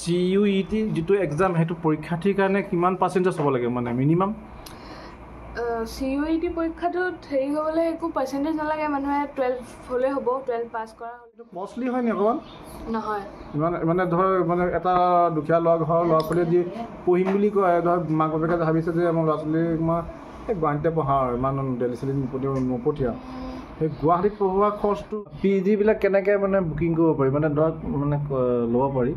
CUET যেটো exam হেতু পৰীক্ষাৰ্থীৰ কাৰণে কিমান পাৰ্সেন্টেজ হ'ব লাগে মানে মিনিমাম CUET পৰীক্ষাটোত হেৰি হ'বলৈ একো পাৰ্সেন্টেজ নালাগে মানুহে 12 হ'লে হ'ব 12 পাছ কৰা হ'লে কষ্টলি হয় নি অকমান নহয় মানে ধৰ মানে এটা দুখীয়া ল'ৰা ছোৱালী যি পঢ়িম বুলি কয় ধৰ মাক বাপেকে ভাবিছে যে মোৰ ল'ৰা ছোৱালীক মই গুৱাহাটীতে পঢ়াওঁ ইমান দেল্লী চেলি নপঠিয়াওঁ সেই গুৱাহাটীত পঢ়োৱা খৰচটো PG বিলাক কেনেকৈ মানে বুকিং কৰিব পাৰি মানে ধৰক মানে ল'ব পাৰি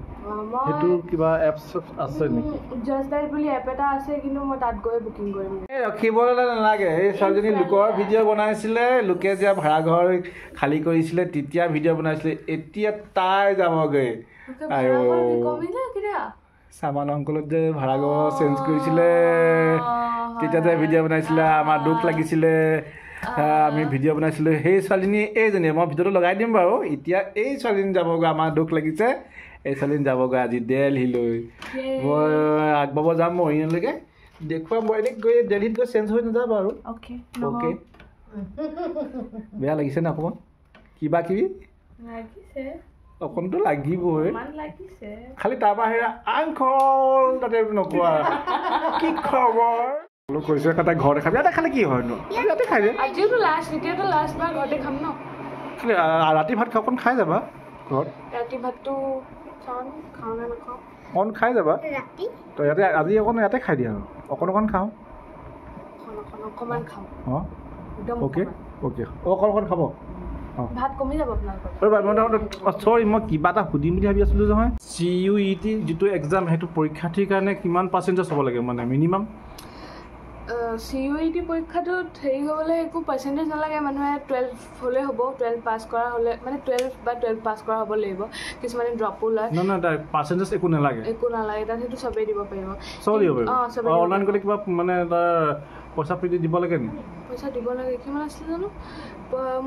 সেইটো কিবা এপছ আছে নেকি জাষ্ট ডায়েট বুলি এপ এটা আছে কিন্তু মই তাত গৈ বুকিং কৰিম ৰখিবলৈ নালাগে এই ছোৱালীজনী লোকৰ ভিডিঅ' বনাইছিলে লোকে যে ভাড়াঘৰ খালী কৰিছিলে তেতিয়া ভিডিঅ' বনাইছিলে এতিয়া তাই যাবগৈ চামান অংকলত যে ভাড়াঘৰ চেঞ্জ কৰিছিলে তেতিয়া যে ভিডিঅ' বনাইছিলে আমাৰ দুখ লাগিছিলে আমি ভিডিঅ' বনাইছিলোঁ সেই ছোৱালীজনী এইজনী মই ভিডিঅ'টো লগাই দিম বাৰু এতিয়া এই ছোৱালীজনী যাবগৈ আমাৰ দুখ লাগিছে এই ছোৱালীজনী যাবগৈ আজি দেলহিলৈ মই আগবাব যাম মৰিনলৈকে দেখুৱাম মই এনেকৈ গৈ দেলহিত গৈ চেঞ্জ হৈ নাযাব আৰু অ'কে বেয়া লাগিছে নে অকণমান কিবা কিবি অকণতো লাগিবই খালি তাৰ বাহিৰে আংকল তাতে নকোৱা কি খবৰ কৈছে এটা ঘৰতে খাবি ইয়াতে খালে কি হয় নো ইয়াতে খাই দে ৰাতি ভাত অকণ খাই যাবা ঘৰত ৰাতি ভাতটো অকণ খাই যাবা তো ইয়াতে আজি অকণ ইয়াতে খাই দিয়া আৰু অকণ খাওঁ অঁ অ'কে অকণ খাব চৰি মই কিবা এটা সুধিম বুলি ভাবি আছিলোঁ নহয় CUET যিটো এক্সাম সেইটো পৰীক্ষাৰ্থীৰ কাৰণে কিমান পাৰ্চেন্টেজ হ'ব লাগে মানে মিনিমাম CUET পৰীক্ষাটোত হেৰি হ'বলৈ একো পাৰ্চেন্টেজ নালাগে মানুহে 12 হ'লে হ'ব 12 পাছ কৰা হ'লে মানে 12 বা 12 পাছ কৰা হ'ব লাগিব কিছুমানে ড্ৰপো লয় নাই পাৰ্চেন্টেজ একো নালাগে তাত সেইটো চবেই দিব পাৰিব অনলাইন কৰিলে কিবা মানে তাৰ পইচা প্ৰীতি দিব লাগে নি পইচা দিব লাগে কিমান আছিলে জানো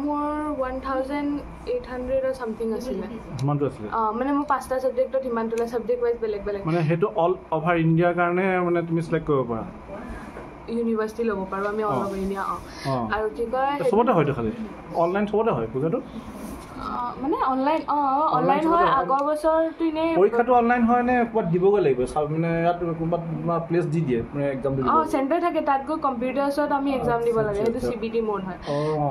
মোৰ 1800 সামথিং আছিলে সিমানটো আছিলে মানে মোৰ 5টা সাবজেক্টত সিমানটো সাবজেক্ট ওয়াইজ বেলেগ মানে সেইটো অল ওভাৰ ইণ্ডিয়াৰ কাৰণে মানে তুমি সিলেক্ট কৰিব পাৰা ইউনিভাৰ্চিটি ল'ব পাৰোঁ আমি অল অভাৰ ইণ্ডিয়া আৰু কি কয় চবতে হয়তো খালি অনলাইন চবতে হয় পৰীক্ষাটো মানে অনলাইন হয় আগৰ বছৰটো এনে পৰীক্ষাটো অনলাইন হয় নে ক'ত দিবগৈ লাগিব মানে ইয়াত ক'ৰবাত তোমাৰ প্লেচ দি দিয়ে মানে এক্সাম দিব চেণ্টাৰ থাকে তাত গৈ কম্পিউটাৰ্ছত আমি এক্সাম দিব লাগে সেইটো CBT মোড হয়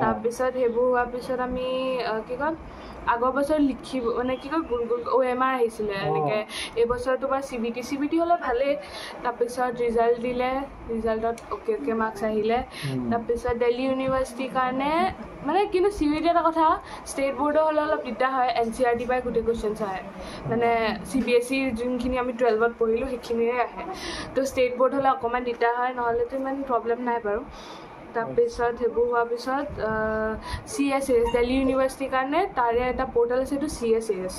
তাৰপিছত সেইবোৰ হোৱাৰ পিছত আমি কি কয় আগৰ বছৰ লিখিব মানে কি কয় গুল OMR আহিছিলে এনেকৈ এই বছৰটো বাৰু CBT হ'লে ভালেই তাৰপিছত ৰিজাল্ট দিলে ৰিজাল্টত অ'কে মাৰ্কছ আহিলে তাৰপিছত দিল্লী ইউনিভাৰ্চিটিৰ কাৰণে মানে কিন্তু CUET এটা কথা ষ্টেট বৰ্ডৰ হ'লে অলপ দিগদাৰ হয় NCERT পাই গোটেই কুৱেশ্যনছ আহে মানে CBSE যোনখিনি আমি 12ত পঢ়িলোঁ সেইখিনিয়ে আহে তো ষ্টেট বৰ্ড হ'লে অকণমান দিগদাৰ হয় নহ'লেতো ইমান প্ৰব্লেম নাই বাৰু তাৰপিছত সেইবোৰ হোৱাৰ পিছত CSAS দিল্লী ইউনিভাৰ্চিটিৰ কাৰণে তাৰে এটা পৰ্টেল আছে সেইটো CSAS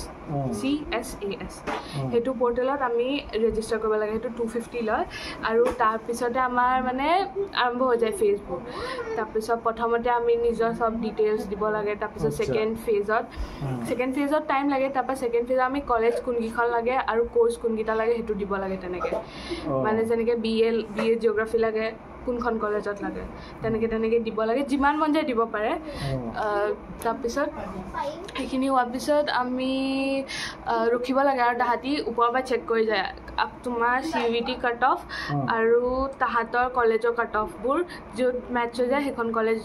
সেইটো পৰ্টেলত আমি ৰেজিষ্টাৰ কৰিব লাগে সেইটো 250 লয় আৰু তাৰপিছতে আমাৰ মানে আৰম্ভ হৈ যায় ফেজবোৰ তাৰপিছত প্ৰথমতে আমি নিজৰ চব ডিটেইলছ দিব লাগে তাৰপিছত ছেকেণ্ড ফেজত টাইম লাগে তাৰপৰা ছেকেণ্ড ফেজত আমি কলেজ কোনকেইখন লাগে আৰু কোৰ্চ কোনকেইটা লাগে সেইটো দিব লাগে তেনেকৈ মানে যেনেকৈ BA জিঅ'গ্ৰাফী লাগে কোনখন কলেজত লাগে তেনেকৈ দিব লাগে যিমান মন যায় দিব পাৰে তাৰপিছত সেইখিনি হোৱাৰ পিছত আমি ৰখিব লাগে আৰু তাহাঁতি ওপৰৰ পৰা চেক কৰি যায় তোমাৰ CUET কাট অফ আৰু তাহাঁতৰ কলেজৰ কাট অফবোৰ য'ত মেটচ হৈ যায় সেইখন কলেজ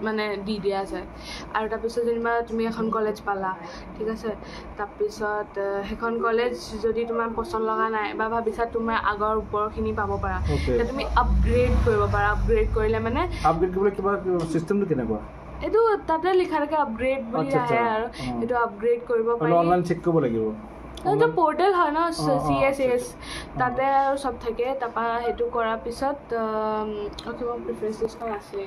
মানে দি দিয়া যায় আৰু তাৰপিছত যেনিবা তুমি এখন কলেজ পালা ঠিক আছে তাৰপিছত সেইখন কলেজ যদি তোমাৰ পচন্দ লগা নাই বা ভাবিছা তোমাৰ আগৰ ওপৰখিনি পাব পাৰা তেতিয়া তুমি আপগ্ৰেড কৰিব পাৰা আপগ্ৰেড কৰিলে মানে আপগ্ৰেড কৰিবলৈ কিবা চিষ্টেমটো কেনেকুৱা এইটো তাতে লিখা থাকে আপগ্ৰেড বুলি আহে আৰু এইটো আপগ্ৰেড কৰিব পাৰি অনলাইন চেক কৰিব লাগিব এইটো পৰ্টেল হয় ন CSAS তাতে আৰু চব থাকে তাৰপৰা সেইটো কৰাৰ পিছত কিবা প্ৰিফাৰেঞ্চ লিষ্টখন আছে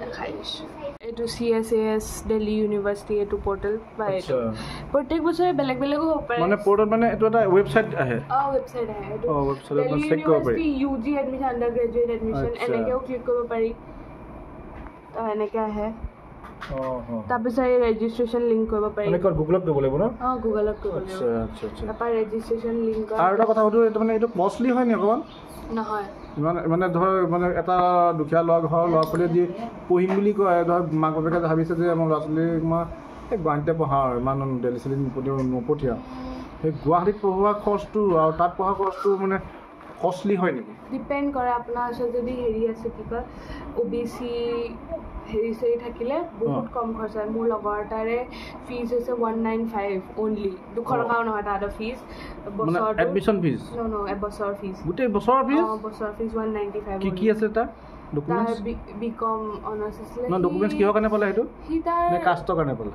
দেখাই দিছোঁ এইটো CSAS দিল্লী ইউনিভাৰ্চিটি এইটো পৰ্টেল বা এইটো প্ৰত্যেক বছৰে বেলেগ বেলেগো হ'ব পাৰে মানে পৰ্টেল মানে এইটো এটা ৱেবছাইট আহে ৱেবছাইট আহে এইটো ৱেবছাইটত চেক কৰিব পাৰি UG admission under graduate admission এনেকৈও ক্লিক কৰিব পাৰি এনেকৈ আহে তাৰপিছত এই ৰেজিষ্ট্ৰেশ্যন লিংক কৰিব পাৰি মানে গুগলত কৰিব লাগিব ন গুগলত কৰিব লাগিব তাৰপৰা ৰেজিষ্ট্ৰেশ্যন লিংক আৰু এটা কথা সুধো এইটো মানে এইটো কষ্টলি হয় নি অকণমান নহয় মানে ধৰ মানে এটা দুখীয়া ল'ৰা ছোৱালী যি পঢ়িম বুলি কয় ধৰ মাক বাপেকে ভাবিছে যে মোৰ ল'ৰা ছোৱালীক মই গুৱাহাটীতে পঢ়াওঁ ইমান দেল্লী চেলি নপঠিয়াওঁ সেই গুৱাহাটীত পঢ়োৱা খৰচটো আৰু তাত পঢ়া খৰচটো মানে কষ্টলি হয় নেকি? ডিপেণ্ড কৰে আপোনাৰ ওচৰত যদি হেৰি আছে কি কয় OBC হেৰি চেৰি থাকিলে বহুত কম খৰচ হয়। মোৰ লগৰ এটাৰে ফিজ হৈছে 195 অনলি, 200 টকাও নহয় তাহাঁতৰ ফিজ বছৰটো। Admission fees? ন এবছৰৰ ফিজ। গোটেই বছৰৰ ফিজ? বছৰৰ ফিজ 195। কি আছে তাৰ ডকুমেণ্টছ? BCom অনাৰ্ছ আছিলে। ডকুমেণ্টছ কিহৰ কাৰণে পালে সেইটো? সি তাৰ কাষ্টৰ কাৰণে পালে?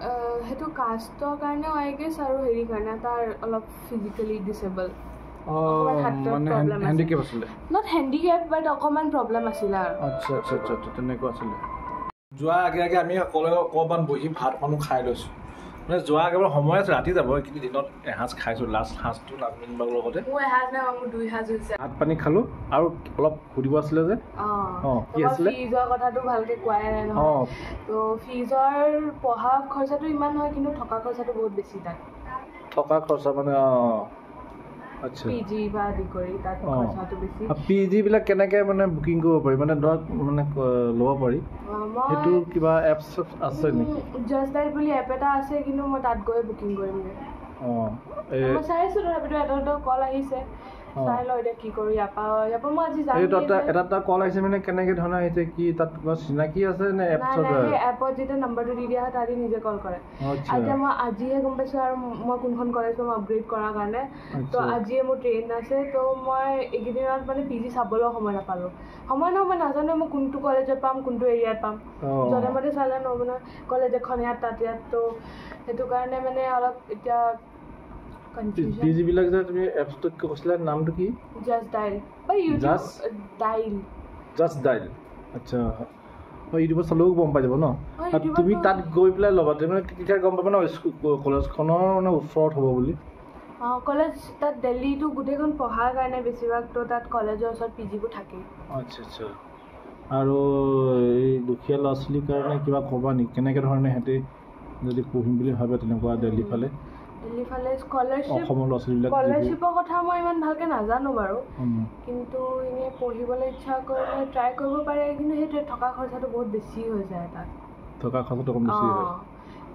সেইটো কাষ্টৰ কাৰণেও আই গেছ আৰু হেৰি কাৰণে তাৰ অলপ ফিজিকেলি ডিচেবল। হেণ্ডিকেপ আছিলে? নট হেণ্ডিকেপ বাট অকণমান প্ৰব্লেম আছিলে আৰু। আচ্ছা আচ্ছা আচ্ছা তেনেকুৱা আছিলে। যোৱা আগে আগে আমি সকলোৱে অকণমান বহি ভাত পানী খাই লৈছোঁ। মানে যোৱা একেবাৰে সময় আছে, ৰাতি যাব, কিন্তু দিনত এসাঁজ খাইছোঁ। লাষ্ট সাঁজটো নাজমিন বাৰ লগতে মোৰ এসাঁজ নাই, মোৰ 2 সাঁজ হৈছে। ভাত পানী খালোঁ আৰু অলপ সুধিব আছিলে যে কি আছিলে? ফিজৰ কথাটো ভালকৈ কোৱাই নাই নহয়। তো ফিজৰ পঢ়া খৰচাটো ইমান নহয়, কিন্তু থকা খৰচাটো বহুত বেছি তাত। থকা খৰচা মানে আচ্ছা PG বা আদি কৰি তাত খৰচাটো বেছি। PG বিলাক কেনেকৈ মানে বুকিং কৰিব পাৰি, মানে ধৰক মানে ল'ব পাৰি? সেইটো কিবা এপছ আছে নেকি? জাষ্ট ডায়েল বুলি এপ এটা আছে, কিন্তু মই তাত গৈ বুকিং কৰিমগৈ। মই চাইছোঁ তথাপিতো এটা কল আহিছে, চাই লওঁ এতিয়া কি কৰোঁ। ইয়াৰ পৰা মই আজি যাম। এটা কল আহিছে মানে কেনেকৈ ধৰণৰ আহিছে? কি তাত কিবা চিনাকি আছে নে এপছত? সেই এপত যেতিয়া নাম্বাৰটো দি দিয়া হয় তাহাঁতি নিজে কল কৰে। এতিয়া মই আজিহে গম পাইছোঁ আৰু মই কোনখন কলেজ মই আপগ্ৰেড কৰাৰ কাৰণে। তো আজিয়ে মোৰ ট্ৰেইন আছে, তো মই এইকেইদিনত মানে PG চাবলৈও সময় নাপালোঁ। সময় নহয়, মই নাজানো মই কোনটো কলেজত পাম, কোনটো এৰিয়াত পাম। য'তে মতে চালে নহ'ব নহয়, কলেজ এখন ইয়াত তাত ইয়াত। তো সেইটো কাৰণে মানে অলপ এতিয়া PG বিলাক যে তুমি এপছটো কৈছিলা নামটো কি? জাষ্ট ডায়েল বা জাষ্ট ডায়েল। আচ্ছা, ইউটিউবত চালেও গম পাই যাব ন? তুমি তাত গৈ পেলাই ল'বা, মানে তেতিয়া গম পাবা ন কলেজখনৰ মানে ওচৰত হ'ব বুলি? কলেজ তাত দিল্লীটো গোটেইখন পঢ়াৰ কাৰণে বেছিভাগতো তাত কলেজৰ ওচৰত PGবোৰ থাকেই। আচ্ছা আচ্ছা। আৰু এই দুখীয়া ল'ৰা ছোৱালীৰ কাৰণে কিবা ক'বা নেকি? কেনেকৈ ধৰণে সিহঁতে যদি পঢ়িম বুলি ভাবে তেনেকুৱা দিল্লী ফালে স্কলাৰশ্বিপৰ কথা মই ইমান ভালকৈ নাজানো বাৰু, কিন্তু এনেই পঢ়িবলৈ ইচ্ছা কৰিলে ট্ৰাই কৰিব পাৰে। কিন্তু সেইটোৱে থকা খৰচাটো বহুত বেছি হৈ যায় তাত। থকা খৰচাটো কম বেছি হয়।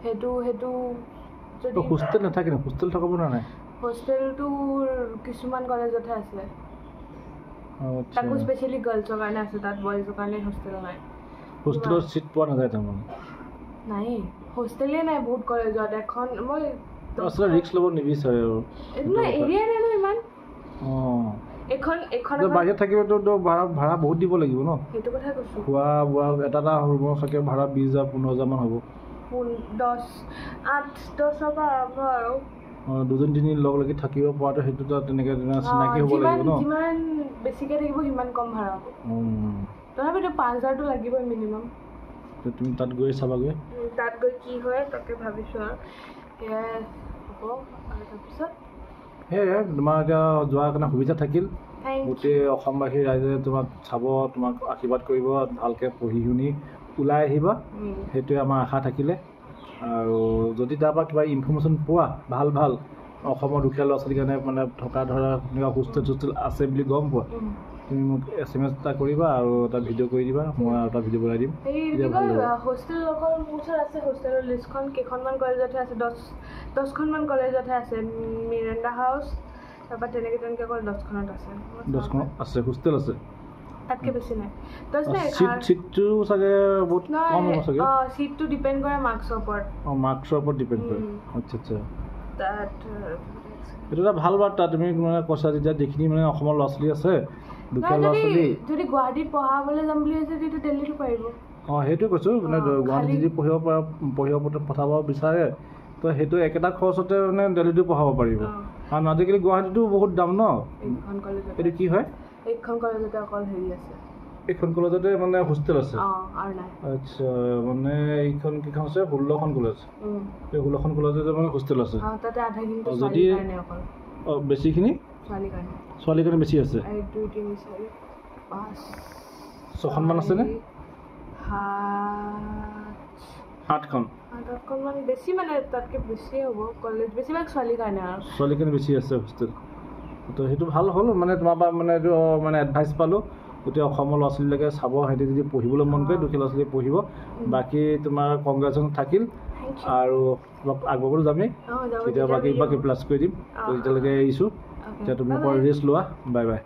সেইটো যদি হোষ্টেল নাথাকে ন? হোষ্টেল থকাব নাই? হোষ্টেলটো কিছুমান কলেজতহে আছে, তাকো স্পেচিয়েলি গাৰ্লছৰ কাৰণে আছে, তাত বইজৰ কাৰণে হোষ্টেল নাই। হোষ্টেলৰ চিট পোৱা নাযায় তাৰমানে? নাই, হোষ্টেলেই নাই বহুত কলেজত। এখন মই আচলতে ৰিস্ক ল'ব নিবিচাৰে আৰু এৰিয়া নাই ন ইমান। এখন বাহিৰত থাকিবতো ভাড়া বহুত দিব লাগিব ন? সেইটো কথা কৈছোঁ। খোৱা বোৱা এটা ৰুমৰ চাগে ভাড়া 20,000 15,000 মান হ'ব। 8-10ৰ পৰা আৰম্ভ আৰু। দুজন তিনি লগ লাগি থাকিব পৰাটো সেইটো তেনেকৈ চিনাকি হ'ব লাগিব ন? যিমান বেছিকৈ থাকিব সিমান কম ভাড়া হ'ব। তথাপিতো 5,000টো লাগিবই মিনিমাম। তুমি তাত গৈ চাবাগৈ? তাত গৈ কি হয় তাকে ভাবিছোঁ আৰু সেয়াই হ'ব। আৰু তাৰপিছত সেয়াই তোমাৰ এতিয়া যোৱাৰ কাৰণে সুবিধা থাকিল। গোটেই অসমবাসী ৰাইজে তোমাক চাব, তোমাক আশীৰ্বাদ কৰিব, ভালকৈ পঢ়ি শুনি ওলাই আহিবা, সেইটোৱে আমাৰ আশা থাকিলে। আৰু যদি তাৰপৰা কিবা ইনফৰ্মেশ্যন পোৱা ভাল অসমৰ দুখীয়া ল'ৰা ছোৱালীৰ কাৰণে মানে থকা ধৰা এনেকুৱা হোষ্টেল আছে বুলি গম পোৱা, তুমি মোক SMS এটা কৰিবা আৰু এটা ভিডিঅ' কৰি দিবা, মই আৰু এটা ভিডিঅ' বনাই দিম। হোষ্টেল অকল মোৰ ওচৰত আছে, হোষ্টেলৰ লিষ্টখন কেইখনমান কলেজতহে আছে, 10খনমান কলেজতহে আছে। মিৰাণ্ডা হাউচ তাৰপৰা তেনেকৈ অকল 10খনত আছে। 10খনত আছে হোষ্টেল আছে, তাতকৈ বেছি নাই। চিটটো চাগে বহুত কম হ'ব চাগে? চিটটো ডিপেণ্ড কৰে মাৰ্কছৰ ওপৰত। মাৰ্কছৰ ওপৰত ডিপেণ্ড কৰে। আচ্ছা আচ্ছা, এইটো এটা ভাল বাৰ্তা তুমি মানে কৈছা। যেতিয়া যিখিনি মানে অসমৰ ল'ৰা ছোৱালী আছে, দুখীয়া ল'ৰা ছোৱালী, যদি গুৱাহাটীত পঢ়াবলৈ যাম বুলি ভাবিছে তেতিয়া দিল্লীতো পাৰিব। সেইটোৱে কৈছোঁ, মানে গুৱাহাটীত যদি পঢ়িব পঠাব বিচাৰে তো সেইটো একেটা খৰচতে মানে দিল্লীতো পঢ়াব পাৰিব। কাৰণ আজিকালি গুৱাহাটীতো বহুত দাম ন? এইটো কি হয়? এইখন কলেজতে অকল হেৰি আছে, এইখন কলেজতে মানে হোষ্টেল আছে? আচ্ছা, মানে এইখন কেইখন আছে? 16খন কলেজ। এই 16খন কলেজতে মানে হোষ্টেল আছে। যদি বেছিখিনি ছোৱালীৰ কাৰণে বেছি আছে? 6খনমান আছেনে? 8খন মান বেছি, মানে তাতকৈ বেছিয়ে হ'ব কলেজ। বেছিভাগ ছোৱালীৰ কাৰণে বেছি আছে হোষ্টেল। তো সেইটো ভাল হ'ল, মানে তোমাৰ পৰা মানে এইটো মানে এডভাইচ পালোঁ। গোটেই অসমৰ ল'ৰা ছোৱালীবিলাকে চাব, সিহঁতে যদি পঢ়িবলৈ মন কৰে দুখীয়া ল'ৰা ছোৱালী পঢ়িব। বাকী তোমাৰ কংগ্ৰেছন থাকিল, আৰু আগবঢ়ো যামেই তেতিয়া বাকী প্লাছ কৰি দিম তেতিয়ালৈকে এৰিছোঁ এতিয়া তুমি ৰেষ্ট লোৱা বাই বাই